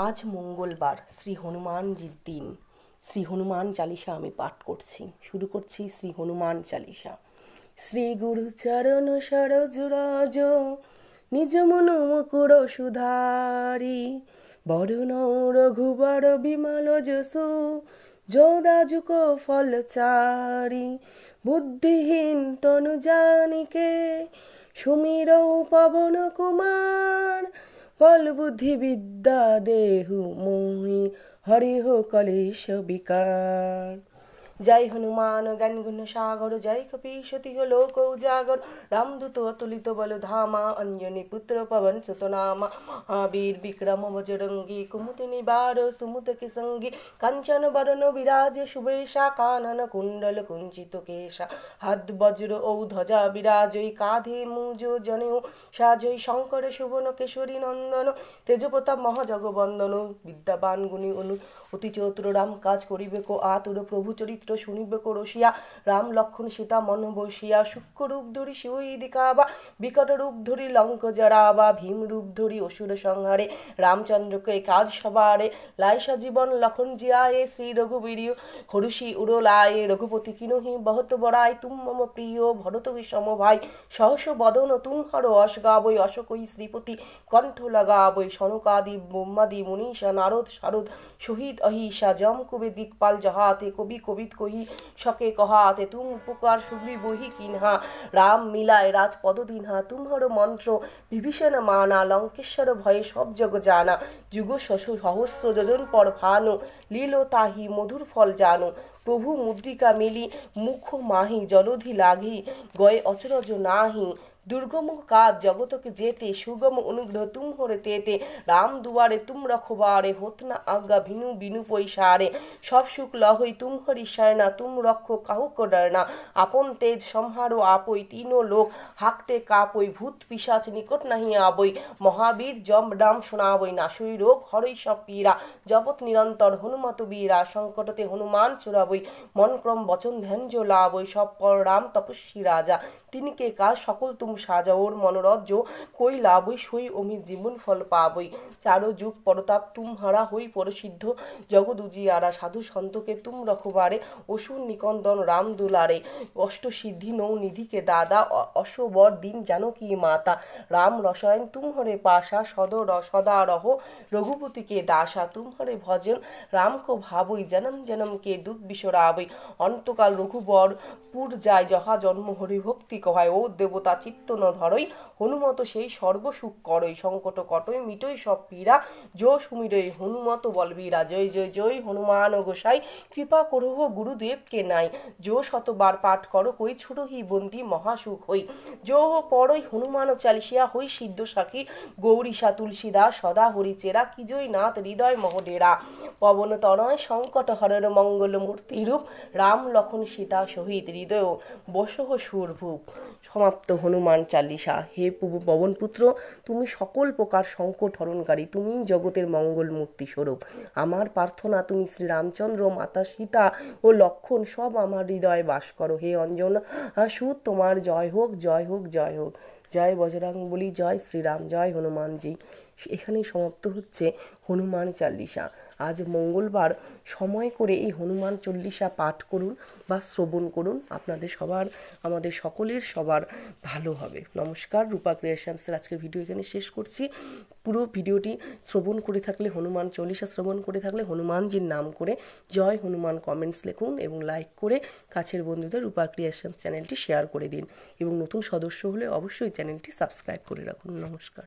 আজ মঙ্গলবার শ্রী হনুমানজির দিন। শ্রী হনুমান চালিসা আমি পাঠ করছি। শুরু করছি শ্রী হনুমান চালিসা। শ্রী গুরু চরণ সরোজ রাজ নিজ মন মুকুর সুধারি বরণ রঘুবর বিমল যশু যোদাযুক ফল চারি বুদ্ধিহীন তনু জানিকে সুমির পবন কুমার বল বুদ্ধি বিদ্যা দেহু মোহি হরিহ কলেশ বিকার। জয় হনুমান জ্ঞান গুণ সাগর জয় কপীশতি লোক উজাগর রামদূত অতুলিত বল ধামা অঞ্জনী পুত্র পवन সুত নামা মহাবীর বিক্রম বজরঙ্গী কুমতি নিবার সুমুত কিসঙ্গী কাঞ্চন বরণ বিরাজ শুভেশা কানন কুণ্ডল কুঞ্চিত কেশা হাত বজ্র ও ধ্বজা বিরাজই কাঁধে মুজ জনেও সাজই শঙ্কর সুবন কেশরী নন্দন তেজপ্রতাপ মহাজগবন্দন বিদ্যাবান গুণী অনু অতি চতুর রাম কাজ করিবে কো আতুর প্রভু চরিত্র শুনিবে কো রসিয়া রাম লক্ষণ সীতা মন বসিয়া সূক্ষ্ম রূপ ধরি শিবই দিকাবা বিকট রূপ ধরি লঙ্ক জড়াবা ভীম রূপ ধরি অসুর সংহারে রামচন্দ্রকে কাজ সবারে লাইসা জীবন লক্ষণ জিয়ায়ে শ্রী রঘুবীর হরুষি উড়লায়ে রঘুপতি কিনহি বহুত বড়াই তুম মম প্রিয় ভরত বিষম ভাই সহস বদন তুম হর অস গাবই অশোকই শ্রীপতি কণ্ঠ লাগাবই সনকাদি ব্রহ্মাদি মুনীষা নারদ শারদ শহীদ অহিষা জম কুবে দিকপাল জহাতে কবি কবিত কহি শকে কহাতে তুম উপকার সুগ্রী বহি কিনহা রাম মিলায় রাজপদ দিনহা তুমহর মন্ত্র বিভীষণ মানা লঙ্কেশ্বর ভয়ে সব জগ জানা যুগ সহস্র যোজন পর ভানু লীল তাহি মধুর ফল জানো প্রভু মুদ্রিকা মিলি মুখ মাহি জলধি লাগি গয়ে অচরজ নাহি দুর্গম কাজ জগতকে যেতে সুগম অনুগ্রহ তুম হরে তেতে রাম দুয়ারে তুম রখবারে হোত না আজ্ঞা ভিনু বিনু পৈসারে সব সুখ লহই তুম হরি শরণা তুম রক্ষ কাহু ডরনা আপন তেজ সংহারো আপই তিনো লোক হাঁকতে কাপই ভূত পিশাচ নিকট নাহি আবই মহাবীর জম রাম শোনাবই নাশুই রোগ হরই সব পীরা জপত নিরন্তর হনুমত বীরা সংকটতে হনুমান চোরাবই মন ক্রম বচন ধ্যান জো লাবই সব পর রাম তপস্বী রাজা তিনি কে কাজ সকল তুম সাজা ওর মনোরজ্জ কই লাভই সই অমি জীবন ফল পাবই চারো যুগ পরতাপ তুম হারা হই পরসিদ্ধ জগৎ উজিয়ারা সাধু সন্তকে তুম রখবারে অসুর নিকন্দন রাম দুলারে অষ্ট সিদ্ধি নৌ নিধিকে দাদা অশোবর দিন জানকী মাতা রাম রসায়ন তুম হরে পাশা সদা রহ রঘুপতি के दासा तुम्हारे भजन राम को भावई जन्म जन्म के दुख बिसरावई अंतकाल रघुबर पुर जाय जहा जन्म हरि भक्ति कहाय ओ देवता चित्त न धरई हनुमत সেই সর্বসুখ করই সংকট কটই মিটই সব পীড়া জো সুমিরই হনুমত বলবীরা জয় জয় জয় হনুমান গোসাই কৃপা করহ গুরুদেব কে নাই জো শতবার পাঠ করো কই ছুটহি বন্দি মহাসুখ হই জো পড়ই হনুমান চালিসিয়া হই সিদ্ধ সাখী গৌরীশা তুলসীদাস সদা হরিচেরা কি জয় নাথ হৃদয় মহডেরা পবন তনয় সংকট হরণ মঙ্গল মূর্তি রূপ রাম লক্ষণ সীতা শহীদ হৃদয় বসহ সুরভূপ। সমাপ্ত হনুমান চালিসা। হে প্রভু পবন পুত্র, তুমি সকল প্রকার সংকট হরণকারী, তুমি জগতের মঙ্গল মূর্তি স্বরূপ। আমার প্রার্থনা তুমি শ্রী রামচন্দ্র মাতা সীতা ও লক্ষণ সব আমার হৃদয়ে বাস করো। হে অঞ্জনা সুত, তোমার জয় হোক জয় হোক জয় হোক। জয় বজরংবলী, জয় শ্রীরাম, জয় হনুমানজি। এখানেই সমাপ্ত হচ্ছে হনুমান চালিসা। আজ মঙ্গলবার সময় করে এই হনুমান চল্লিশা পাঠ করুন বা শ্রবণ করুন, আপনাদের সবার আমাদের সকলের সবার ভালো হবে। নমস্কার, রূপা ক্রিয়েশনসের আজকের ভিডিও এখানে শেষ করছি। পুরো ভিডিওটি শ্রবণ করে থাকলে, হনুমান চল্লিশা শ্রবণ করে থাকলে হনুমানজির নাম করে জয় হনুমান কমেন্টস লিখুন এবং লাইক করে কাছের বন্ধুদের রূপা ক্রিয়েশনস চ্যানেলটি শেয়ার করে দিন এবং নতুন সদস্য হলে অবশ্যই চ্যানেলটি সাবস্ক্রাইব করে রাখুন। নমস্কার।